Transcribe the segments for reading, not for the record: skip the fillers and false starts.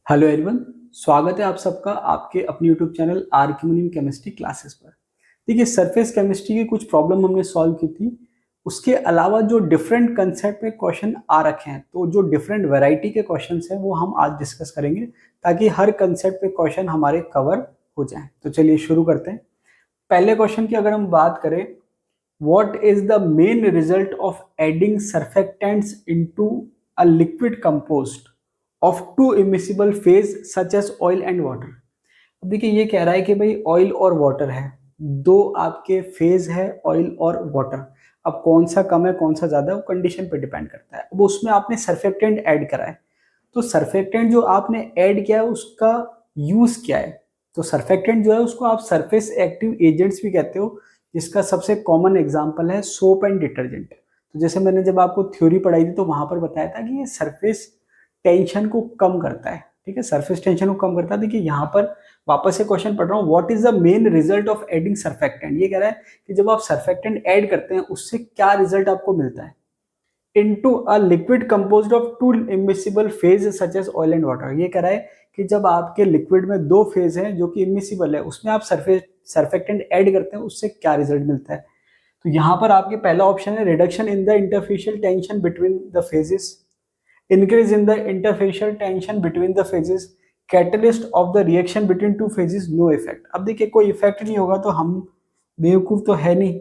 Hello everyone. स्वागत है आप सबका आपके अपने यूट्यूब चैनल आर्किमुनियम केमिस्ट्री क्लासेस पर। देखिए, सरफेस केमिस्ट्री की कुछ प्रॉब्लम हमने सॉल्व की थी। उसके अलावा जो डिफरेंट कंसेप्ट में क्वेश्चन आ रखे हैं, तो जो डिफरेंट वैरायटी के क्वेश्चंस हैं वो हम आज डिस्कस करेंगे, ताकि हर कंसेप्ट पे क्वेश्चन हमारे कवर हो जाए। तो चलिए शुरू करते हैं। पहले क्वेश्चन की अगर हम बात करें, what is the main result of adding surfactants into a liquid composed of two immiscible phase such as oil and water. अब देखिए, ये कह रहा है कि भाई ऑयल और वाटर है, दो आपके फेज है, ऑयल और वाटर। अब कौन सा कम है कौन सा ज्यादा है वो कंडीशन पे डिपेंड करता है। अब उसमें आपने सर्फेक्टेंट ऐड करा है, तो सर्फेक्टेंट जो आपने ऐड किया है उसका यूज क्या है। तो सर्फेक्टेंट जो है उसको आप सरफेस एक्टिव एजेंट्स भी कहते हो, जिसका सबसे कॉमन एग्जांपल है सोप एंड डिटर्जेंट। तो जैसे मैंने जब आपको थ्योरी पढ़ाई थी तो वहां पर बताया था कि ये सरफेस टेंशन को कम करता है। ठीक है, सरफेस टेंशन को कम करता है। देखिए यहाँ पर वापस से क्वेश्चन पढ़ रहा हूँ, what is the main result of adding surfactant. ये कह रहा है कि जब आप सर्फेक्टेंट ऐड करते हैं उससे क्या रिजल्ट आपको मिलता है। Into a liquid composed of two immiscible phase such as oil and water. ये कह रहा है कि जब आपके लिक्विड में दो फेज हैं जो कि इमिसिबल है, उसमें आप सर्फेक्टेंट ऐड करते हैं उससे क्या रिजल्ट मिलता है। तो यहाँ पर आपके पहला ऑप्शन है reduction in the interfacial tension between the phases, increase in the interfacial tension between the phases, catalyst of the reaction between two phases, no effect। अब देखिए, कोई इफेक्ट नहीं होगा तो हम बेवकूफ तो है नहीं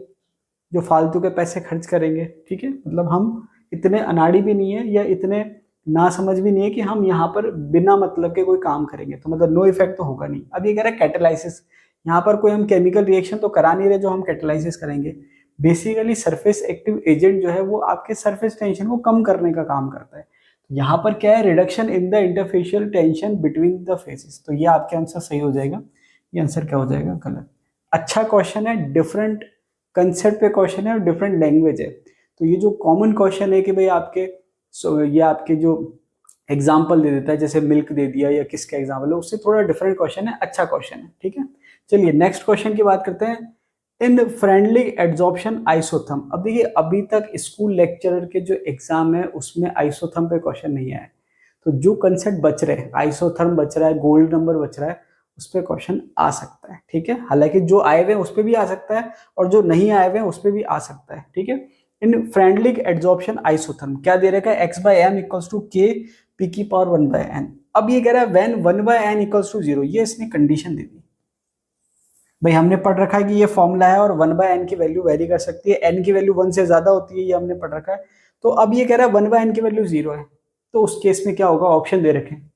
जो फालतू के पैसे खर्च करेंगे। ठीक है, मतलब हम इतने अनाड़ी भी नहीं है या इतने ना समझ भी नहीं है कि हम यहाँ पर बिना मतलब के कोई काम करेंगे, तो मतलब नो इफेक्ट तो होगा नहीं। अब ये कह रहा है कैटेलाइसिस, यहाँ पर कोई हम केमिकल रिएक्शन तो करा नहीं रहे जो हम कैटेलाइसिस करेंगे। बेसिकली सरफेस एक्टिव एजेंट जो है वो आपके सरफेस टेंशन को कम करने का काम करता है। यहाँ पर क्या है, reduction in the interfacial tension between the faces. तो ये आपके आंसर सही हो जाएगा। ये आंसर क्या हो जाएगा, गलत। अच्छा क्वेश्चन है, डिफरेंट कंसेप्ट पे क्वेश्चन है और डिफरेंट लैंग्वेज है। तो ये जो कॉमन क्वेश्चन है कि भाई आपके ये आपके जो एग्जाम्पल दे देता है, जैसे मिल्क दे दिया या किसका एग्जाम्पल है, उससे थोड़ा डिफरेंट क्वेश्चन है, अच्छा क्वेश्चन है। ठीक है, चलिए नेक्स्ट क्वेश्चन की बात करते हैं। इन फ्रेंडली एड्जॉर्प्शन आइसोथर्म। अब देखिए, अभी तक स्कूल लेक्चरर के जो एग्जाम है उसमें आइसोथर्म पे क्वेश्चन नहीं आया है। तो जो कंसेप्ट बच रहे हैं, आइसोथर्म बच रहा है, गोल्ड नंबर बच रहा है, उस पर क्वेश्चन आ सकता है। ठीक है, हालांकि जो आए हुए हैं उस पर भी आ सकता है और जो नहीं आए हुए हैं उस पर भी आ सकता है। ठीक है, इन फ्रेंडली एड्जॉर्प्शन आइसोथर्म क्या दे रखा है, x by m equals to k p की पावर 1/n। अब ये कह रहा है व्हेन 1/n इक्वल्स टू 0, ये इसने कंडीशन दे दी। भाई हमने पढ़ रखा है कि ये फॉर्मूला है और 1/n की वैल्यू वेरी कर सकती है, n की वैल्यू 1 से ज्यादा होती है, ये हमने पढ़ रखा है। तो अब ये कह रहा है 1/n की वैल्यू 0 है, तो उस केस में क्या होगा, ऑप्शन दे रखे हैं।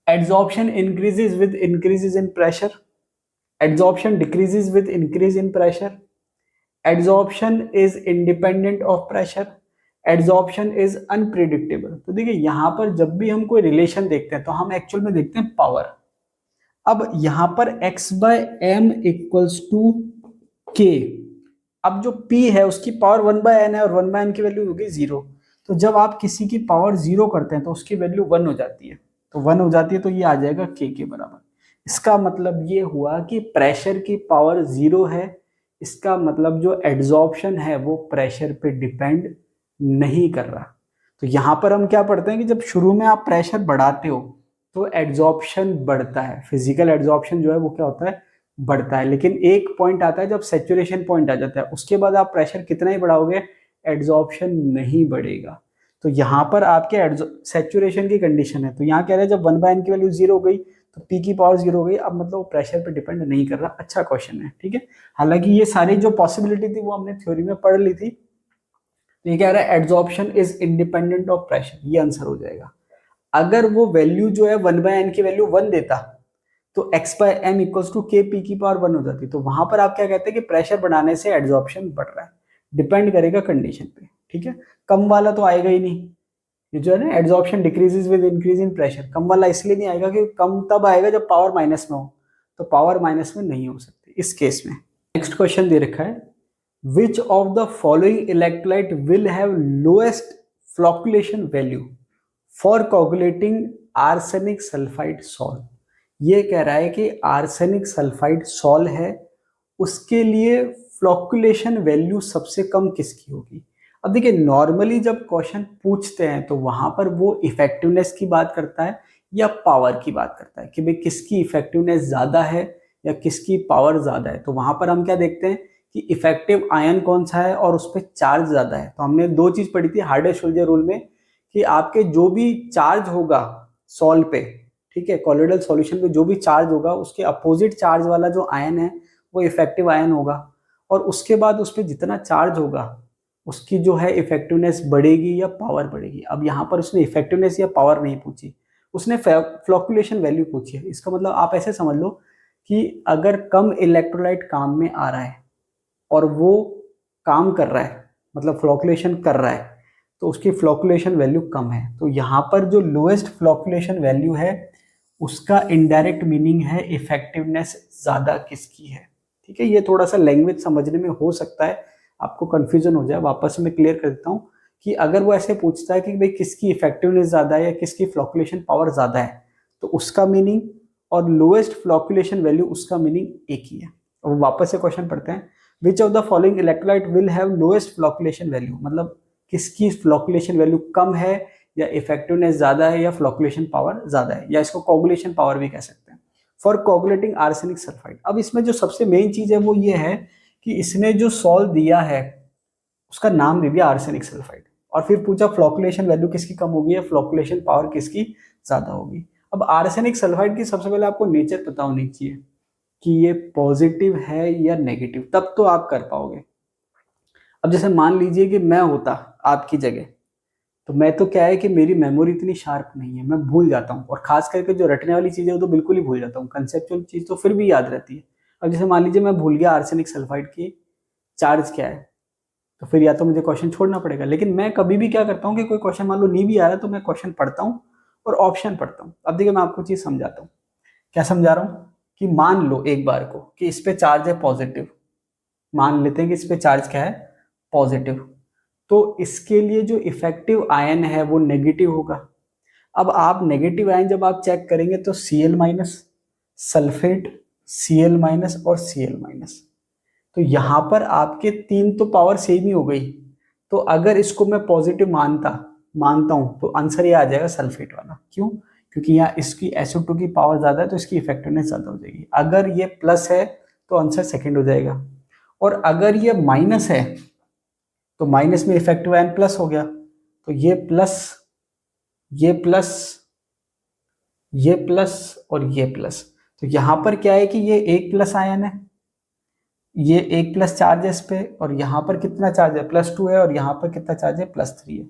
Adsorption increases with increases in pressure, adsorption decreases with increase in pressure, adsorption is independent of pressure, adsorption is unpredictable. तो देखिए, यहां पर जब भी हम कोई रिलेशन देखते हैं तो हम एक्चुअल में देखते हैं पावर। अब यहां पर x by m equals to k. अब जो p है उसकी पावर 1/n है और 1/n की वैल्यू होगी 0। तो जब आप किसी की पावर 0 करते हैं तो उसकी वैल्यू 1 हो जाती है। तो 1 हो जाती है तो ये आ जाएगा k के बराबर। इसका मतलब ये हुआ कि प्रेशर की पावर 0 है। इसका मतलब जो एड्जॉर्प्शन है वो प्रेशर पे डिपेंड नहीं कर रहा। तो यहां पर हम क्या पढ़ते हैं कि जब शुरू में आप प्रेशर बढ़ाते हो तो एड्जॉर्प्शन बढ़ता है, फिजिकल एड्जॉर्प्शन जो है वो क्या होता है, बढ़ता है। लेकिन एक पॉइंट आता है जब सैचुरेशन पॉइंट आ जाता है, उसके बाद आप प्रेशर कितना ही बढ़ाओगे, एड्जॉर्प्शन नहीं बढ़ेगा। तो यहाँ पर आपके सैचुरेशन की कंडीशन है। तो यहाँ कह रहे हैं जब 1/n की वैल्यू 0 हो गई तो p की पावर 0 हो गई। अब मतलब वो प्रेशर पे डिपेंड नहीं कर रहा। अच्छा क्वेश्चन है। ठीक है, हालांकि ये सारी जो पॉसिबिलिटी थी वो हमने थ्योरी में पढ़ ली थी। तो ये कह रहा है adsorption is independent of pressure, ये आंसर हो जाएगा। अगर वो वैल्यू जो है 1/n की वैल्यू 1 देता तो x by m equals to k p की पावर 1 हो जाती। तो वहां पर आप क्या कहते हैं कि प्रेशर बढ़ाने से एड्जॉर्प्शन बढ़ रहा है, डिपेंड करेगा कंडीशन पे। ठीक है, कम वाला तो आएगा ही नहीं। ये जो है ना, adsorption decreases with increase in pressure, कम वाला इसलिए नहीं आएगा कि कम तब आएगा जब पावर माइनस में हो, तो पावर माइनस में नहीं हो सकती इस केस में। नेक्स्ट क्वेश्चन दे रखा है, विच of the following electrolyte will have lowest flocculation value for coagulating arsenic sulphide salt. ये कह रहा है कि आर्सेनिक सल्फाइड सॉल्ट है, उसके लिए फ्लॉकुलेशन वैल्यू सबसे कम किसकी होगी। अब देखिए, नॉर्मली जब क्वेश्चन पूछते हैं तो वहां पर वो इफेक्टिवनेस की बात करता है या पावर की बात करता है कि भाई किसकी इफेक्टिवनेस ज़्यादा है या किसकी पावर ज़्यादा है। तो वहाँ पर हम क्या देखते हैं कि इफेक्टिव आयन कौन सा है और उस पर चार्ज ज़्यादा है। तो हमने दो चीज़ पढ़ी थी हार्डे-शोल्जर रूल में कि आपके जो भी चार्ज होगा सॉल्व पे, ठीक है, कॉलोइडल सॉल्यूशन पे जो भी चार्ज होगा उसके अपोजिट चार्ज वाला जो आयन है वो इफेक्टिव आयन होगा, और उसके बाद उस पर जितना चार्ज होगा उसकी जो है इफेक्टिवनेस बढ़ेगी या पावर बढ़ेगी। अब यहाँ पर उसने इफेक्टिवनेस या पावर नहीं पूछी, उसने फ्लॉक्यूलेशन वैल्यू पूछी है। इसका मतलब आप ऐसे समझ लो कि अगर कम इलेक्ट्रोलाइट काम में आ रहा है और वो काम कर रहा है, मतलब फ्लॉक्यूलेशन कर रहा है, तो उसकी फ्लॉक्यूलेशन वैल्यू कम है। तो यहाँ पर जो लोएस्ट फ्लॉक्यूलेशन वैल्यू है उसका इनडायरेक्ट मीनिंग है इफेक्टिवनेस ज़्यादा किसकी है। ठीक है, ये थोड़ा सा लैंग्वेज समझने में हो सकता है आपको कंफ्यूजन हो जाए, वापस मैं क्लियर कर देता हूँ कि अगर वो ऐसे पूछता है कि भाई किसकी इफेक्टिवनेस ज़्यादा है या किसकी फ्लॉक्यूलेशन पावर ज़्यादा है, तो उसका मीनिंग और लोएस्ट फ्लॉक्यूलेशन वैल्यू उसका मीनिंग एक ही है। और वापस से क्वेश्चन पढ़ते हैं, which of the following electrolyte will have lowest flocculation value, मतलब किसकी फ्लॉक्यूलेशन वैल्यू कम है या इफेक्टिवनेस ज्यादा है या फ्लॉक्यूलेशन पावर ज्यादा है, या इसको कोगुलेशन पावर भी कह सकते हैं। फॉर कोगुलेटिंग आर्सेनिक सल्फाइड, अब इसमें जो सबसे मेन चीज है वो ये है कि इसने जो सॉल्व दिया है उसका नाम दे दिया आर्सेनिक सल्फाइड, और फिर पूछा फ्लॉक्यूलेशन वैल्यू किसकी कम होगी या फ्लॉक्यूलेशन पावर किसकी ज्यादा होगी। अब आर्सेनिक सल्फाइड की सबसे पहले आपको नेचर पता होनी चाहिए कि ये पॉजिटिव है या नेगेटिव, तब तो आप कर पाओगे। अब जैसे मान लीजिए कि मैं होता आपकी जगह, तो मैं तो क्या है कि मेरी मेमोरी इतनी शार्प नहीं है, मैं भूल जाता हूँ, और खास करके जो रटने वाली चीज़ है वो तो बिल्कुल ही भूल जाता हूँ, कंसेप्चुअल चीज़ तो फिर भी याद रहती है। अब जैसे मान लीजिए मैं भूल गया आर्सेनिक सल्फाइड की चार्ज क्या है, तो फिर या तो मुझे क्वेश्चन छोड़ना पड़ेगा। लेकिन मैं कभी भी क्या करता हूँ कि कोई क्वेश्चन मान लो नहीं भी आ रहा तो मैं क्वेश्चन पढ़ता हूँ और ऑप्शन पढ़ता हूँ। अब देखिए मैं आपको चीज़ समझाता हूँ, क्या समझा रहा हूँ कि मान लो एक बार को कि इस पे चार्ज है पॉजिटिव, मान लेते हैं कि इस पे चार्ज क्या है पॉजिटिव, तो इसके लिए जो इफेक्टिव आयन है वो नेगेटिव होगा। अब आप नेगेटिव आयन जब आप चेक करेंगे तो Cl minus, sulphate, Cl minus और Cl माइनस, तो यहां पर आपके तीन तो पावर सेम ही हो गई। तो अगर इसको मैं पॉजिटिव मानता हूं तो आंसर ये आ जाएगा सल्फेट वाला। क्यों? क्योंकि यहाँ इसकी SO2 की पावर ज्यादा है तो इसकी इफेक्टिवनेस ज्यादा हो जाएगी। अगर ये प्लस है तो आंसर सेकंड हो जाएगा, और अगर ये माइनस है तो माइनस में इफेक्टिव आयन प्लस हो गया, तो ये प्लस, ये प्लस, ये प्लस और ये प्लस। तो यहां पर क्या है कि ये एक प्लस आयन है, ये एक प्लस चार्ज है इस पे, और यहाँ पर कितना चार्ज है +2 है, और यहाँ पर कितना चार्ज है +3 है।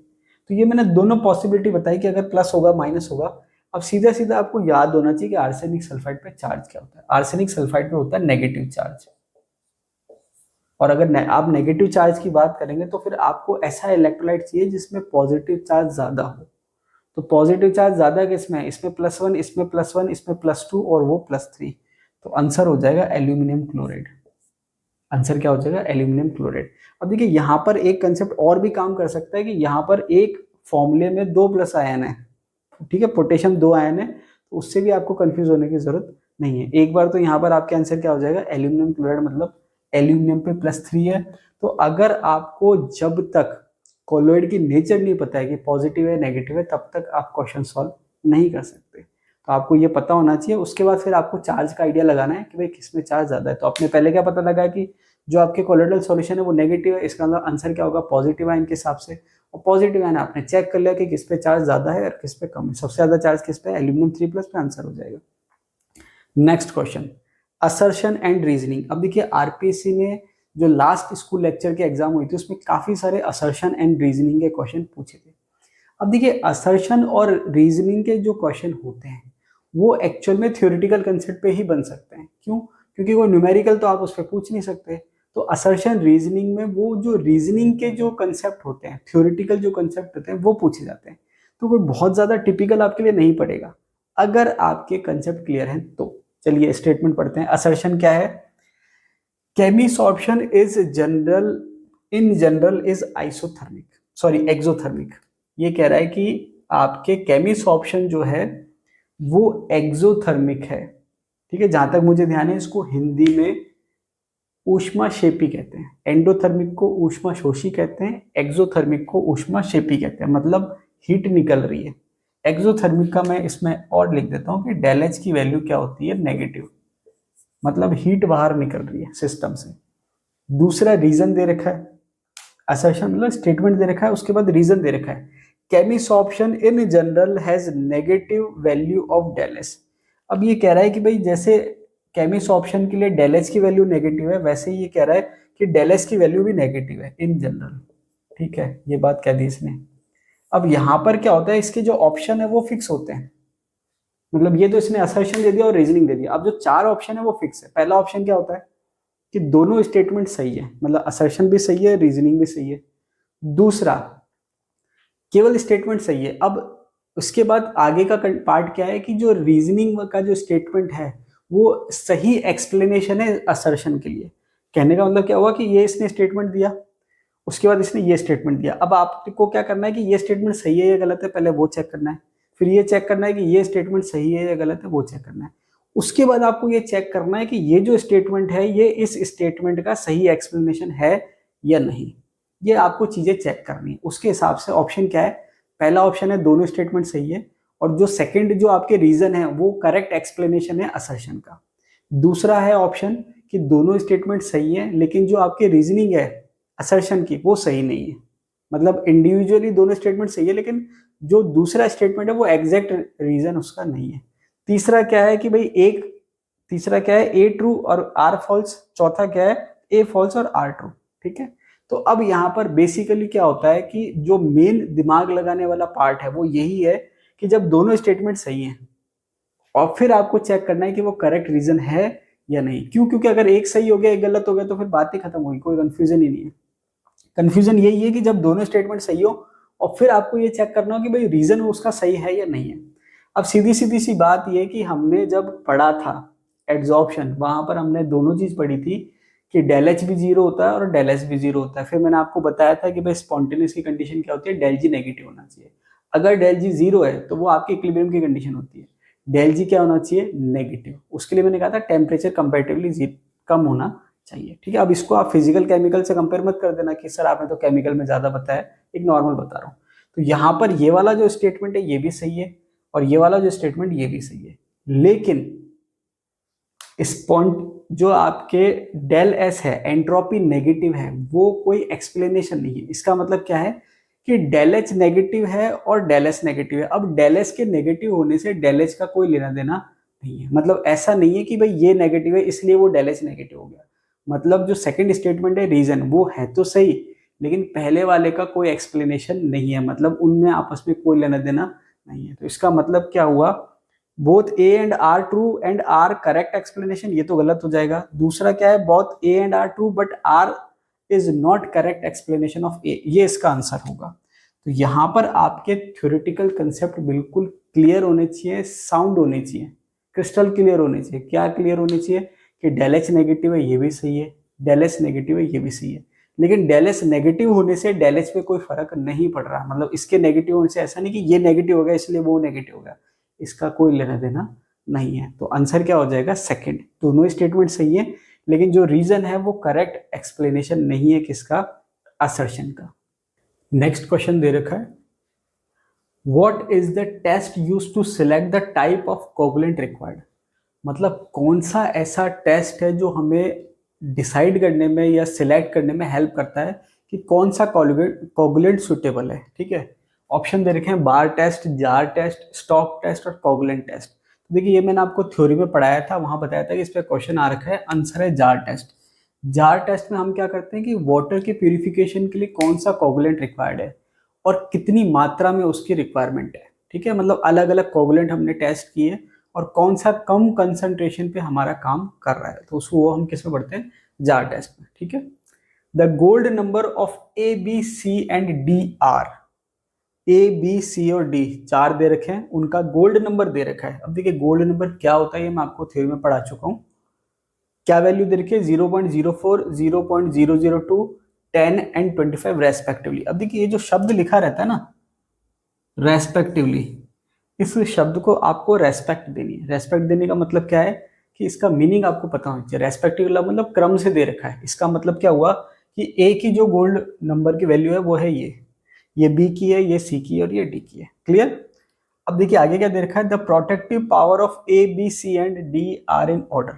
तो ये मैंने दोनों पॉसिबिलिटी बताई कि अगर प्लस होगा माइनस होगा। अब सीधा सीधा आपको याद होना चाहिए कि आर्सेनिक सल्फाइड पे चार्ज क्या होता है। आर्सेनिक सल्फाइड पे होता है नेगेटिव चार्ज, और अगर आप नेगेटिव चार्ज की बात करेंगे तो फिर आपको ऐसा इलेक्ट्रोलाइट चाहिए जिसमें पॉजिटिव चार्ज ज्यादा हो। तो पॉजिटिव चार्ज ज्यादा किसमें है, इसमें +1, इसमें +1, इसमें +2 और वो +3। तो आंसर हो जाएगा एल्यूमिनियम क्लोराइड। आंसर क्या हो जाएगा एल्यूमिनियम क्लोराइड। अब देखिए यहाँ पर एक कंसेप्ट और भी काम कर सकता है कि यहाँ पर एक फॉर्मूले में 2 प्लस आयन है, ठीक है, पोटेशियम 2 आयन है, तो उससे भी आपको कंफ्यूज होने की जरूरत नहीं है। एक बार तो यहाँ पर आपके आंसर क्या हो जाएगा एल्यूमिनियम क्लोराइड, मतलब एल्यूमिनियम पे +3 है। तो अगर आपको जब तक कॉलोइड की नेचर नहीं पता है कि पॉजिटिव है नेगेटिव है, तब तक आप क्वेश्चन सॉल्व नहीं कर सकते। तो आपको ये पता होना चाहिए। उसके बाद फिर आपको चार्ज का आइडिया लगाना है कि भाई किसमें चार्ज ज्यादा है। तो आपने पहले क्या पता लगा कि जो आपके कोलोइडल सॉल्यूशन है वो नेगेटिव है, इसका मतलब आंसर क्या होगा पॉजिटिव आयन के हिसाब से। और पॉजिटिव आयन आपने चेक कर लिया कि किस पे चार्ज ज्यादा है और किस पे कम है। सबसे ज्यादा चार्ज किस पे, एल्यूमिनियम 3+ पे आंसर हो जाएगा। Next question, assertion and reasoning. अब देखिए आरपीएससी में जो लास्ट स्कूल लेक्चर के एग्जाम हुई थी उसमें काफी सारे असर्शन एंड रीजनिंग के क्वेश्चन पूछे थे। अब देखिए असर्शन और रीजनिंग के जो क्वेश्चन होते हैं वो एक्चुअल में थ्योरेटिकल कंसेप्ट पे ही बन सकते हैं। क्यों? क्योंकि कोई न्यूमेरिकल तो आप उस पर पूछ नहीं सकते। तो असर्शन रीजनिंग में वो जो रीजनिंग के जो कंसेप्ट होते हैं, थ्योरेटिकल जो कंसेप्ट होते हैं वो पूछे जाते हैं। तो कोई बहुत ज्यादा टिपिकल आपके लिए नहीं पड़ेगा अगर आपके कंसेप्ट क्लियर हैं तो। चलिए स्टेटमेंट पढ़ते हैं। असर्शन क्या है, chemisorption is general, in general is isothermic, sorry exothermic. ये कह रहा है कि आपके केमिसॉर्प्शन जो है वो एक्सोथर्मिक है। ठीक है, जहां तक मुझे ध्यान है इसको हिंदी में ऊष्माक्षेपी कहते हैं। एंडोथर्मिक को ऊष्माशोषी कहते हैं, एक्सोथर्मिक को ऊष्माक्षेपी कहते हैं, मतलब हीट निकल रही है। एक्सोथर्मिक का मैं इसमें और लिख देता हूँ कि डेल एच की वैल्यू क्या होती है, नेगेटिव, मतलब हीट बाहर निकल रही है सिस्टम से। दूसरा रीजन दे रखा है, असर्शन मतलब स्टेटमेंट दे रखा है, उसके बाद रीजन दे रखा है, chemisorption in general has negative value of del H. अब ये कह रहा है कि भाई जैसे केमिसॉर्प्शन के लिए डेल एच की वैल्यू नेगेटिव है, वैसे ही ये कह रहा है कि डेल एच की वैल्यू भी नेगेटिव है इन जनरल। ठीक है, ये बात कह दी इसने। अब यहां पर क्या होता है, इसके जो ऑप्शन है वो फिक्स होते हैं, मतलब ये तो इसने असर्शन दे दिया और रीजनिंग दे दिया। अब जो चार ऑप्शन है वो फिक्स है। पहला ऑप्शन क्या होता है कि दोनों स्टेटमेंट सही है, मतलब असर्शन भी सही है, रीजनिंग भी सही है। दूसरा, केवल स्टेटमेंट सही है। अब उसके बाद आगे का पार्ट क्या है कि जो रीजनिंग का जो स्टेटमेंट है वो सही एक्सप्लेनेशन है असर्शन के लिए। कहने का मतलब क्या हुआ कि ये इसने स्टेटमेंट दिया, उसके बाद इसने ये स्टेटमेंट दिया। अब आपको क्या करना है कि ये स्टेटमेंट सही है या गलत है, पहले वो चेक करना है। फिर ये चेक करना है कि ये स्टेटमेंट सही है या गलत है, वो चेक करना है। उसके बाद आपको ये चेक करना है कि ये जो स्टेटमेंट है ये इस स्टेटमेंट का सही एक्सप्लेनेशन है या नहीं। ये आपको चीजें चेक करनी है। उसके हिसाब से ऑप्शन क्या है, पहला ऑप्शन है दोनों स्टेटमेंट सही है, और जो सेकंड जो आपके रीजन है वो करेक्ट एक्सप्लेनेशन है असर्शन का। दूसरा है ऑप्शन कि दोनों स्टेटमेंट सही है लेकिन जो आपकी रीजनिंग है असर्शन की वो सही नहीं है, मतलब इंडिविजुअली दोनों स्टेटमेंट सही है लेकिन जो दूसरा स्टेटमेंट है वो एग्जैक्ट रीजन उसका नहीं है। तीसरा क्या है कि भाई तीसरा क्या है, ए ट्रू और आर फॉल्स। चौथा क्या है, ए फॉल्स और आर ट्रू। ठीक है, तो अब यहाँ पर बेसिकली क्या होता है कि जो मेन दिमाग लगाने वाला पार्ट है वो यही है कि जब दोनों स्टेटमेंट सही हैं और फिर आपको चेक करना है कि वो करेक्ट रीजन है या नहीं। क्यों? क्योंकि अगर एक सही हो गया एक गलत हो गया तो फिर बात ही खत्म होगी, कोई कंफ्यूजन ही नहीं है। कंफ्यूजन यही है कि जब दोनों स्टेटमेंट सही हो और फिर आपको ये चेक करना हो कि भाई रीजन उसका सही है या नहीं है। अब सीधी सीधी सी बात ये कि हमने जब पढ़ा था एड्सॉर्प्शन, वहां पर हमने दोनों चीज पढ़ी थी कि डेल एच भी जीरो होता है और डेल एस भी जीरो होता है। फिर मैंने आपको बताया था कि भाई स्पॉन्टेनियस की कंडीशन क्या होती है, डेल जी नेगेटिव होना चाहिए। अगर डेल जी जीरो है तो वो आपकी इक्विलिब्रियम की कंडीशन होती है। डेल जी क्या होना चाहिए, नेगेटिव। उसके लिए मैंने कहा था टेम्परेचर कंपेरेटिवली कम होना चाहिए। ठीक है, अब इसको आप फिजिकल केमिकल से कंपेयर मत कर देना कि सर आपने तो केमिकल में ज्यादा बताया, एक नॉर्मल बता रहा हूँ। तो यहाँ पर ये वाला जो स्टेटमेंट है ये भी सही है और ये वाला जो स्टेटमेंट ये भी सही है, लेकिन स्पॉन्ट जो आपके डेल एस है एंट्रोपी नेगेटिव है वो कोई एक्सप्लेनेशन नहीं है। इसका मतलब क्या है कि डेल एच नेगेटिव है और डेल एस नेगेटिव है। अब डेल एस के नेगेटिव होने से डेल एच का कोई लेना देना नहीं है, मतलब ऐसा नहीं है कि भाई ये नेगेटिव है इसलिए वो डेल एच नेगेटिव हो गया। मतलब जो सेकंड स्टेटमेंट है रीजन वो है तो सही, लेकिन पहले वाले का कोई एक्सप्लेनेशन नहीं है, मतलब उनमें आपस में कोई लेना देना नहीं है। तो इसका मतलब क्या हुआ, both A and R true and R correct explanation, ये तो गलत हो जाएगा। दूसरा क्या है, both A and R true but R is not correct explanation of A, ये इसका आंसर होगा। तो यहाँ पर आपके थ्योरेटिकल कंसेप्ट बिल्कुल क्लियर होने चाहिए, साउंड होने चाहिए, क्रिस्टल क्लियर होने चाहिए। क्या क्लियर होने चाहिए कि डेल एच नेगेटिव है ये भी सही है, डेल एस नेगेटिव है ये भी सही है, लेकिन डेल एस नेगेटिव होने से डेल एच पे कोई फर्क नहीं पड़ रहा। मतलब इसके नेगेटिव होने से ऐसा नहीं कि ये नेगेटिव हो गया इसलिए वो नेगेटिव हो गया, इसका कोई लेना देना नहीं है। तो आंसर क्या हो जाएगा, सेकंड। दोनों स्टेटमेंट सही है लेकिन जो रीजन है वो करेक्ट एक्सप्लेनेशन नहीं है किसका, असर्शन का। नेक्स्ट क्वेश्चन दे रखा है, what is the test used to select the type of coagulant required. मतलब कौन सा ऐसा टेस्ट है जो हमें डिसाइड करने में या सिलेक्ट करने में हेल्प करता है कि कौन सा कोगुलेंट सुटेबल है। ठीक है, ऑप्शन दे रखे हैं bar test, jar test, stock test और कोगुलेंट टेस्ट। तो देखिए ये मैंने आपको थ्योरी में पढ़ाया था, वहां बताया था कि इस पर क्वेश्चन आ रखा है, आंसर है जार टेस्ट। जार टेस्ट में हम क्या करते हैं कि वाटर के प्यूरिफिकेशन के लिए कौन सा कोगुलेंट रिक्वायर्ड है और कितनी मात्रा में उसकी रिक्वायरमेंट है। ठीक है, मतलब अलग अलग कोगुलेंट हमने टेस्ट किए और कौन सा कम कंसंट्रेशन पे हमारा काम कर रहा है, तो उसको वो हम किस में पढ़ते हैं, जार टेस्ट में। ठीक है, the gold number of A B C and D are, A B C और डी चार दे रखे हैं, उनका गोल्ड नंबर दे रखा है। अब देखिए गोल्ड नंबर क्या होता है ये मैं आपको थ्योरी में पढ़ा चुका हूँ। क्या वैल्यू दे रखी है, 0.04, 0.002, 10 एंड 25 रेस्पेक्टिवली। अब देखिए ये जो शब्द लिखा रहता है ना रेस्पेक्टिवली, इस शब्द को आपको रेस्पेक्ट देनी है। रेस्पेक्ट देने का मतलब क्या है कि इसका मीनिंग आपको पता होना चाहिए। रेस्पेक्टिवली मतलब क्रम से दे रखा है। इसका मतलब क्या हुआ कि ए की जो गोल्ड नंबर की वैल्यू है वो है ये बी की है, ये सी की है और ये डी की है। क्लियर। अब देखिए आगे क्या दे रखा है, the protective power of A B C and D are in order.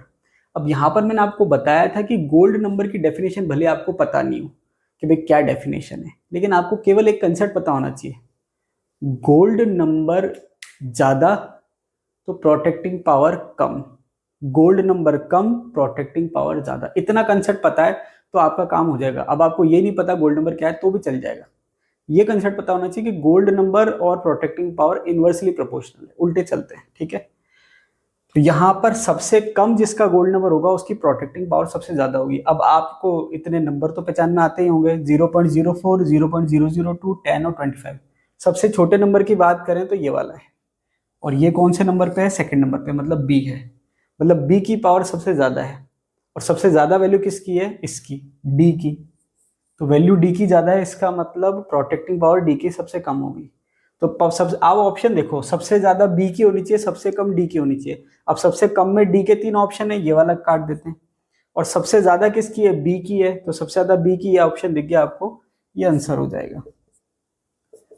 अब यहां पर मैंने आपको बताया था कि गोल्ड नंबर की डेफिनेशन भले आपको पता नहीं हो कि भाई क्या डेफिनेशन है, लेकिन आपको केवल एक कंसेप्ट पता होना चाहिए, गोल्ड नंबर ज्यादा तो प्रोटेक्टिंग पावर कम, गोल्ड नंबर कम प्रोटेक्टिंग पावर ज्यादा, इतना कंसेप्ट पता है तो आपका काम हो जाएगा। अब आपको ये नहीं पता गोल्ड नंबर क्या है तो भी चल जाएगा, ये कंसेप्ट पता होना चाहिए कि गोल्ड नंबर और प्रोटेक्टिंग पावर इनवर्सली प्रोपोर्शनल है, उल्टे चलते हैं, ठीक है। तो यहां पर सबसे कम जिसका गोल्ड नंबर होगा उसकी प्रोटेक्टिंग पावर सबसे ज्यादा होगी। अब आपको इतने नंबर तो पहचान में आते ही होंगे, 0.04, 0.002, 10 और 25। सबसे छोटे नंबर की बात करें तो ये वाला है, और ये कौन से नंबर पे है, सेकंड नंबर पे, मतलब बी है, मतलब बी की पावर सबसे ज्यादा है। और सबसे ज्यादा वैल्यू किसकी है, इसकी, डी की। तो वैल्यू डी की ज्यादा है, इसका मतलब प्रोटेक्टिंग पावर डी की सबसे कम होगी। तो सब आप ऑप्शन देखो, सबसे ज्यादा बी की होनी चाहिए, सबसे कम डी की होनी चाहिए। अब सबसे कम में डी के 3 ऑप्शन है, ये वाला काट देते हैं। और सबसे ज्यादा किसकी है, बी की है, तो सबसे ज्यादा बी की ये ऑप्शन दिख गया आपको, ये आंसर हो जाएगा,